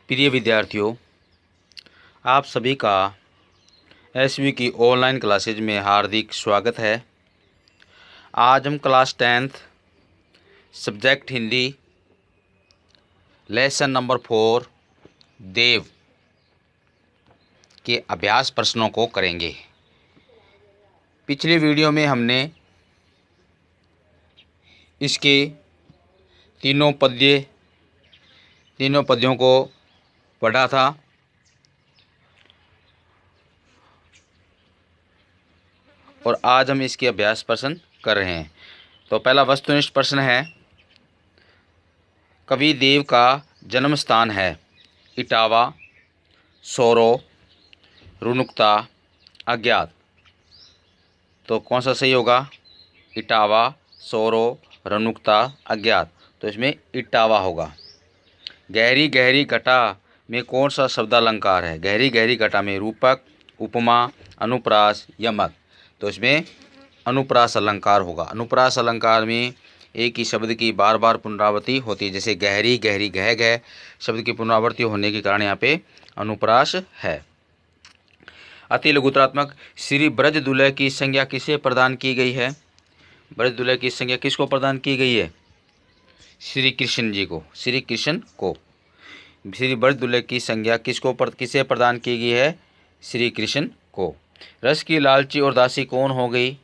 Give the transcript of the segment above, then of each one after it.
प्रिय विद्यार्थियों, आप सभी का एसवी की ऑनलाइन क्लासेज में हार्दिक स्वागत है। आज हम class 10th subject Hindi lesson number 4 देव के अभ्यास प्रश्नों को करेंगे। पिछले वीडियो में हमने इसके तीनों पद्यों को पढ़ा था और आज हम इसके अभ्यास प्रश्न कर रहे हैं। तो पहला वस्तुनिष्ठ प्रश्न है, कवि देव का जन्म स्थान है इटावा, सोरो, रुनुकता, अज्ञात। तो कौन सा सही होगा? इटावा, सोरो, रुनुकता, अज्ञात। तो इसमें इटावा होगा। गहरी गहरी घटा में कौन सा शब्दालंकार है? गहरी गहरी घटा में रूपक, उपमा, अनुप्रास, यमक। तो इसमें अनुप्रास अलंकार होगा। अनुप्रास अलंकार में एक ही शब्द की बार बार पुनरावृत्ति होती है, जैसे गहरी गहरी गह गह शब्द की पुनरावृत्ति होने के कारण यहाँ पे अनुप्रास है। अति लघुत्रात्मक श्री ब्रज दुल्हे की संज्ञा किसे प्रदान की गई है? ब्रज दुल्हे की संज्ञा किसको प्रदान की गई है? श्री कृष्ण जी को, श्री कृष्ण को। श्री ब्रज दुल्हे की संज्ञा किसे प्रदान की गई है? श्री कृष्ण को। रस की लालची और दासी कौन हो गई?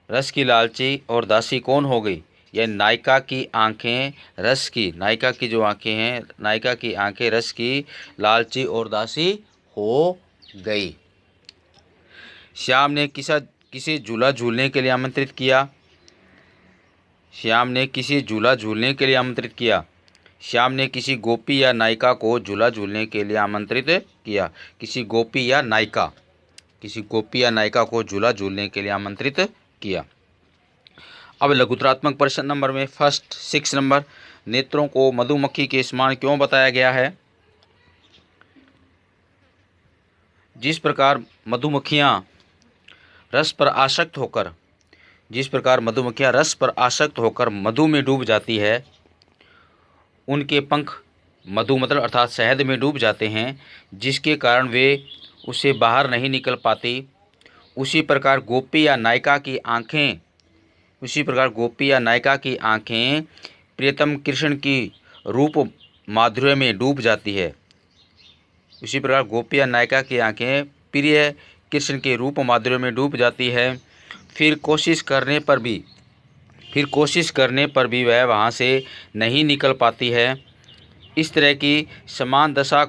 रस की लालची और दासी कौन हो गई? यह नायिका की आंखें रस की, नायिका की जो आंखें हैं, नायिका की आंखें रस की, लालची और दासी हो गई। श्याम ने किसे झूला झूलने के लिए आमंत्रित किया? श्याम ने किसी झूला झूलने के लिए आमंत्रित किया? श्याम ने किसी गोपी या नायिका को झूला झूलने के लिए आमंत्रित किया। किसी गोपी या नायिका को झूला झूलने के लिए आमंत्रित किया। अब लघुत्रात्मक प्रश्न नंबर में फर्स्ट 6 नंबर, नेत्रों को मधुमक्खी के समान क्यों बताया गया है? जिस प्रकार मधुमक्खियां रस पर आसक्त होकर मधु में डूब जाती है, उनके पंख मधु मतलब अर्थात शहद में डूब जाते हैं, जिसके कारण वे उसे बाहर नहीं निकल पाती। उसी प्रकार गोपी या नायिका की आंखें प्रियतम कृष्ण की रूप माधुर्य में डूब जाती है। उसी प्रकार गोपी या नायिका की आंखें प्रिय कृष्ण के रूप माधुर्य में डूब जाती है। फिर कोशिश करने पर भी वह वहाँ से नहीं निकल पाती है। इस तरह की समान दशा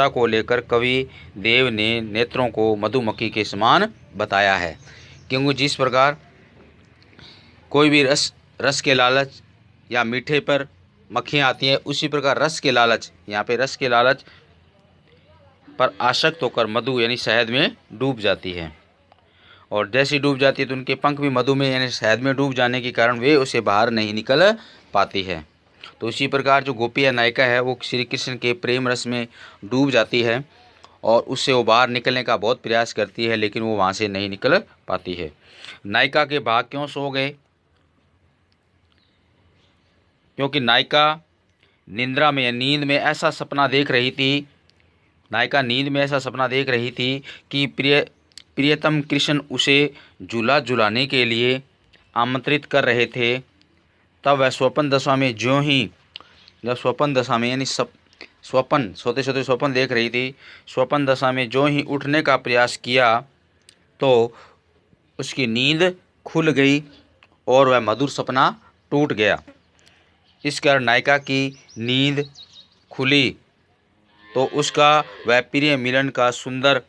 को लेकर कवि देव ने नेत्रों को मधुमक्खी के समान बताया है। क्योंकि जिस प्रकार कोई भी रस के लालच या मीठे पर मक्खियाँ आती हैं, उसी प्रकार रस के लालच पर आसक्त होकर मधु यानी शहद में डूब जाती है। और जैसे डूब जाती है तो उनके पंख भी मधु में यानी शहद में डूब जाने के कारण वे उसे बाहर नहीं निकल पाती है। तो इसी प्रकार जो गोपी या नायिका है वो श्री कृष्ण के प्रेम रस में डूब जाती है और उससे वो बाहर निकलने का बहुत प्रयास करती है, लेकिन वो वहाँ से नहीं निकल पाती है। नायिका के भाग क्यों सो गए? क्योंकि नायिका नींद में ऐसा सपना देख रही थी कि प्रियतम कृष्ण उसे झूला झुलाने के लिए आमंत्रित कर रहे थे। तब वह स्वप्न दशा में यानी सोते सोते स्वप्न देख रही थी। स्वप्न दशा में जो ही उठने का प्रयास किया तो उसकी नींद खुल गई और वह मधुर सपना टूट गया। इस कारण नायिका की नींद खुली तो उसका वह प्रिय मिलन का सुंदर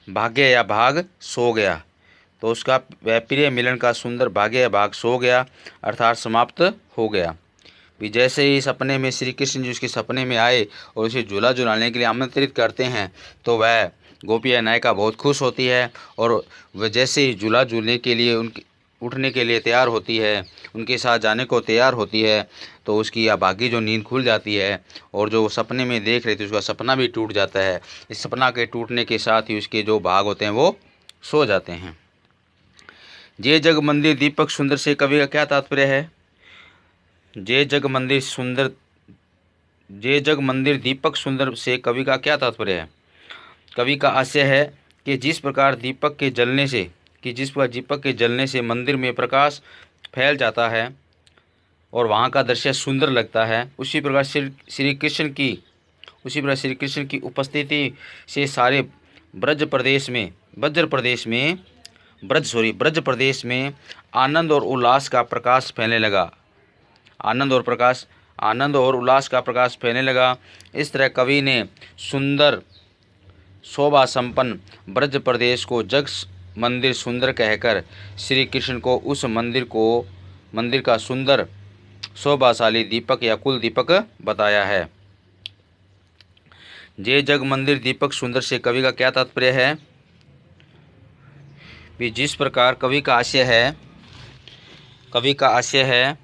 भाग्य या भाग सो गया। अर्थात समाप्त हो गया। भी जैसे ही सपने में श्री कृष्ण जी उसके सपने में आए और उसे झूला झुलाने के लिए आमंत्रित करते हैं तो वह गोपी या नायिका बहुत खुश होती है और वह जैसे ही झूला झूलने के लिए उठने के लिए तैयार होती है, उनके साथ जाने को तैयार होती है, तो उसकी अभागी जो नींद खुल जाती है और जो सपने में देख रही थी उसका सपना भी टूट जाता है। इस सपना के टूटने के साथ ही उसके जो भाग होते हैं वो सो जाते हैं। जे जग मंदिर दीपक सुंदर से कवि का क्या तात्पर्य है? जे जग मंदिर सुंदर, जे जग मंदिर दीपक सुंदर से कवि का क्या तात्पर्य है? कवि का आशय है कि जिस प्रकार दीपक के जलने से मंदिर में प्रकाश फैल जाता है और वहाँ का दृश्य सुंदर लगता है, उसी प्रकार श्री कृष्ण की उपस्थिति से सारे ब्रज प्रदेश में आनंद और उल्लास का प्रकाश फैलने लगा। आनंद और उल्लास का प्रकाश फैलने लगा। इस तरह कवि ने सुंदर शोभा संपन्न ब्रज प्रदेश को जग मंदिर सुंदर कहकर श्री कृष्ण को उस मंदिर का सुंदर शोभाशाली दीपक या कुल दीपक बताया है। जे जग मंदिर दीपक सुंदर से कवि का क्या तात्पर्य है? जिस प्रकार कवि का आशय है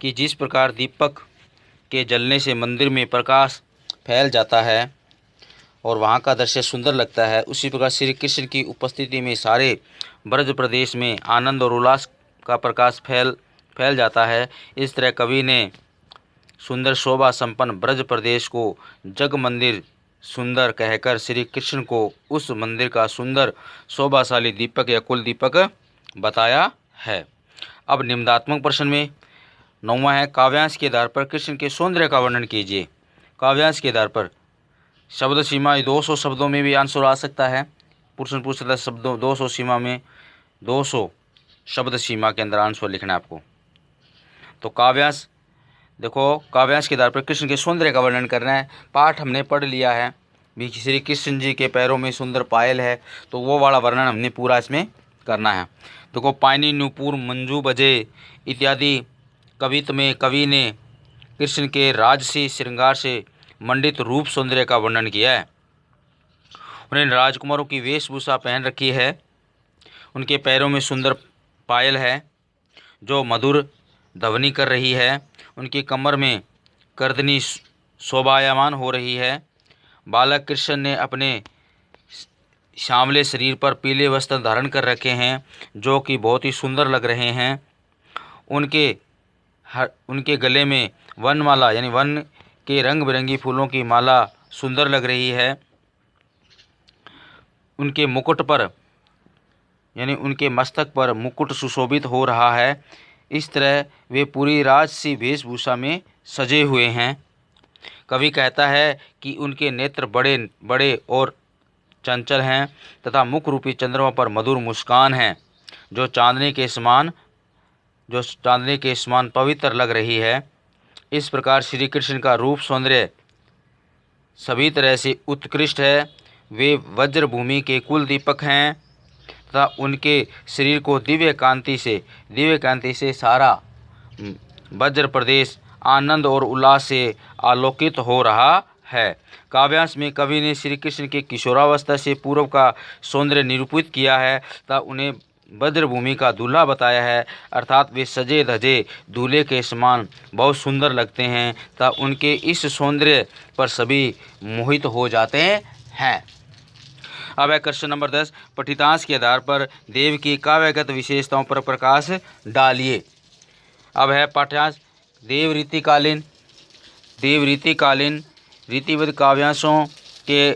कि जिस प्रकार दीपक के जलने से मंदिर में प्रकाश फैल जाता है और वहाँ का दृश्य सुंदर लगता है, उसी प्रकार श्री कृष्ण की उपस्थिति में सारे ब्रज प्रदेश में आनंद और उल्लास का प्रकाश फैल जाता है। इस तरह कवि ने सुंदर शोभा संपन्न ब्रज प्रदेश को जग मंदिर सुंदर कहकर श्री कृष्ण को उस मंदिर का सुंदर शोभाशाली दीपक या कुल दीपक बताया है। अब निम्नात्मक प्रश्न में 9वां है, काव्यांश के आधार पर कृष्ण के सौंदर्य का वर्णन कीजिए। काव्यांश के आधार पर शब्द सीमा 200 शब्दों में भी आंसर आ सकता है। प्रश्न पूछ सकता है शब्दों 200 सीमा में 200 शब्द सीमा के अंदर आंसर लिखना है आपको। तो काव्यांश देखो, काव्यांश के आधार पर कृष्ण के सौंदर्य का वर्णन करना है। पाठ हमने पढ़ लिया है भी श्री कृष्ण जी के पैरों में सुंदर पायल है, तो वो वाला वर्णन हमने पूरा इसमें करना है। देखो, पानी नूपुर मंजू बजे इत्यादि कवित्व में कवि ने कृष्ण के राजसी श्रृंगार से मंडित रूप सौंदर्य का वर्णन किया है। उन्हें राजकुमारों की वेशभूषा पहन रखी है, उनके पैरों में सुंदर पायल है जो मधुर ध्वनि कर रही है, उनकी कमर में कर्दनी शोभायमान हो रही है। बालक कृष्ण ने अपने श्यामले शरीर पर पीले वस्त्र धारण कर रखे हैं जो कि बहुत ही सुंदर लग रहे हैं। उनके गले में वनमाला यानी वन के रंग बिरंगी फूलों की माला सुंदर लग रही है। उनके मुकुट पर यानी उनके मस्तक पर मुकुट सुशोभित हो रहा है। इस तरह वे पूरी राजसी वेशभूषा में सजे हुए हैं। कवि कहता है कि उनके नेत्र बड़े बड़े और चंचल हैं तथा मुख रूपी चंद्रमा पर मधुर मुस्कान है जो चांदनी के समान पवित्र लग रही है। इस प्रकार श्री कृष्ण का रूप सौंदर्य सभी तरह से उत्कृष्ट है। वे वज्र भूमि के कुल दीपक हैं तथा उनके शरीर को दिव्य कांति से सारा वज्र प्रदेश आनंद और उल्लास से आलोकित हो रहा है। काव्यांश में कवि ने श्री कृष्ण के किशोरावस्था से पूर्व का सौंदर्य निरूपित किया है तथा उन्हें वज्रभूमि का दूल्हा बताया है, अर्थात वे सजे धजे दूल्हे के समान बहुत सुंदर लगते हैं तथा उनके इस सौंदर्य पर सभी मोहित हो जाते हैं। अब है क्वेश्चन नंबर 10, पठितांश के आधार पर देव की काव्यगत विशेषताओं पर प्रकाश डालिए। अब है पाठ्यांश, देव रीतिकालीन रीतिबद्ध काव्यांशों के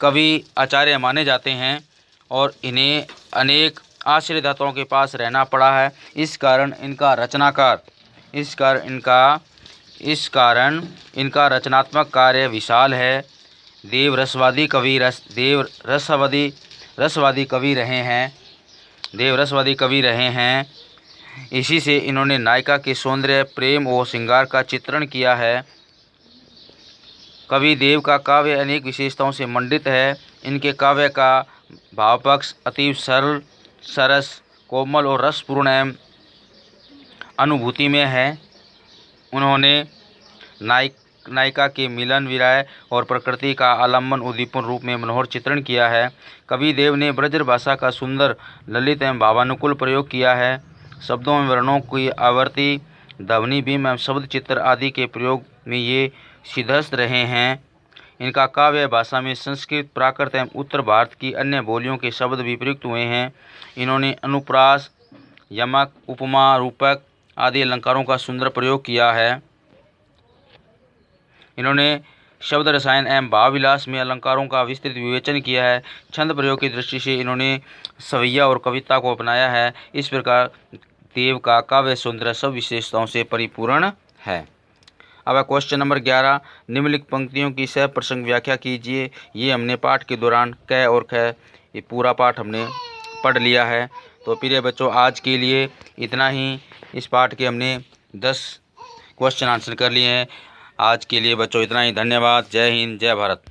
कवि आचार्य माने जाते हैं और इन्हें अनेक आश्रयदाताओं के पास रहना पड़ा है। इस कारण इनका रचनात्मक कार्य विशाल है। देव रसवादी कवि रहे हैं। इसी से इन्होंने नायिका के सौंदर्य, प्रेम और श्रृंगार का चित्रण किया है। कवि देव का काव्य अनेक विशेषताओं से मंडित है। इनके काव्य का भावपक्ष अतीव सरल, सरस, कोमल और रसपूर्ण एवं अनुभूति में है। उन्होंने नायिका के मिलन, विरह और प्रकृति का आलम्बन उद्दीपन रूप में मनोहर चित्रण किया है। कवि देव ने ब्रज भाषा का सुंदर, ललित एवं भावानुकूल प्रयोग किया है। शब्दों में वर्णों की आवृत्ति, ध्वनि, बीम एवं शब्द चित्र आदि के प्रयोग में ये सिद्धहस्त रहे हैं। इनका काव्य भाषा में संस्कृत, प्राकृत एवं उत्तर भारत की अन्य बोलियों के शब्द भी प्रयुक्त हुए हैं। इन्होंने अनुप्रास, यमक, उपमा, रूपक आदि अलंकारों का सुंदर प्रयोग किया है। इन्होंने शब्द रसायन एवं भाव विलास में अलंकारों का विस्तृत विवेचन किया है। छंद प्रयोग की दृष्टि से इन्होंने सवैया और कविता को अपनाया है। इस प्रकार देव का काव्य सौंदर्य सब विशेषताओं से परिपूर्ण है। अब क्वेश्चन नंबर 11, निम्नलिखित पंक्तियों की सह प्रसंग व्याख्या कीजिए। ये हमने पाठ के दौरान क और ख ये पूरा पाठ हमने पढ़ लिया है। तो प्रिय बच्चों, आज के लिए इतना ही। इस पाठ के हमने 10 क्वेश्चन आंसर कर लिए हैं। आज के लिए बच्चों इतना ही। धन्यवाद। जय हिंद, जय भारत।